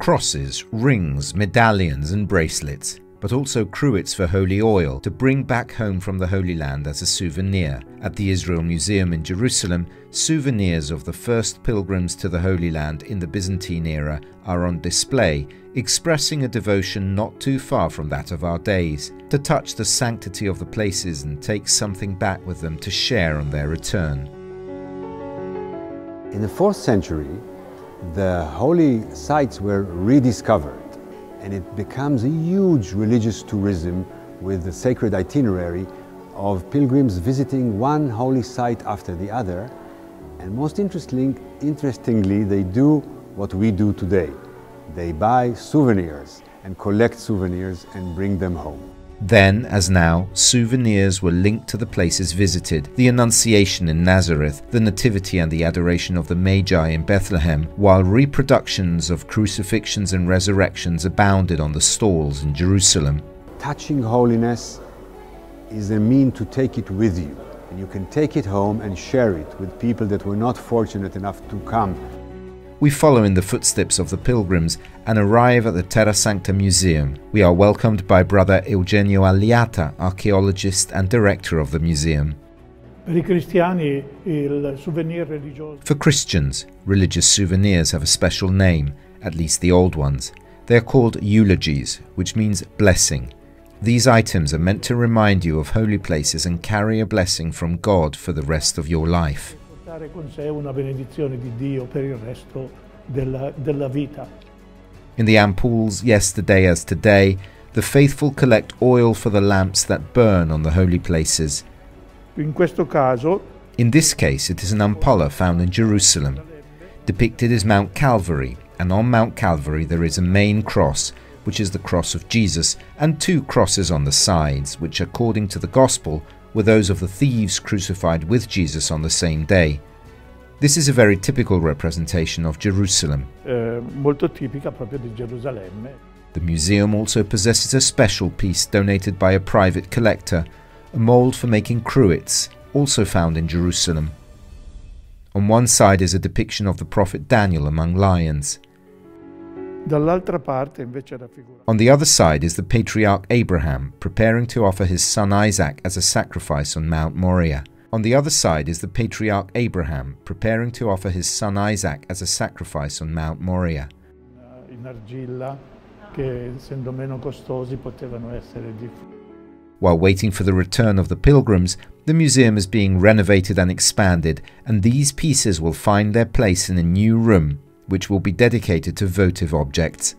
crosses, rings, medallions and bracelets, but also cruets for holy oil to bring back home from the Holy Land as a souvenir. At the Israel Museum in Jerusalem, souvenirs of the first pilgrims to the Holy Land in the Byzantine era are on display, expressing a devotion not too far from that of our days, to touch the sanctity of the places and take something back with them to share on their return. In the 4th century, the holy sites were rediscovered, and it becomes a huge religious tourism with the sacred itinerary of pilgrims visiting one holy site after the other. And most interestingly, they do what we do today. They buy souvenirs and collect souvenirs and bring them home. Then, as now, souvenirs were linked to the places visited: the Annunciation in Nazareth, the Nativity and the Adoration of the Magi in Bethlehem, while reproductions of crucifixions and resurrections abounded on the stalls in Jerusalem. Touching holiness is a mean to take it with you, and you can take it home and share it with people that were not fortunate enough to come. We follow in the footsteps of the pilgrims and arrive at the Terra Sancta Museum. We are welcomed by Brother Eugenio Alliata, archaeologist and director of the museum. For Christians, religious souvenirs have a special name, at least the old ones. They are called eulogies, which means blessing. These items are meant to remind you of holy places and carry a blessing from God for the rest of your life. In the ampoules, yesterday as today, the faithful collect oil for the lamps that burn on the holy places. In this case, it is an ampolla found in Jerusalem. Depicted is Mount Calvary, and on Mount Calvary there is a main cross, which is the cross of Jesus, and 2 crosses on the sides, which according to the Gospel were those of the thieves crucified with Jesus on the same day. This is a very typical representation of Jerusalem. The museum also possesses a special piece donated by a private collector, a mould for making cruets, also found in Jerusalem. On one side is a depiction of the prophet Daniel among lions. On the other side is the patriarch Abraham preparing to offer his son Isaac as a sacrifice on Mount Moriah. On the other side is the patriarch Abraham preparing to offer his son Isaac as a sacrifice on Mount Moriah. While waiting for the return of the pilgrims, the museum is being renovated and expanded, and these pieces will find their place in a new room, which will be dedicated to votive objects.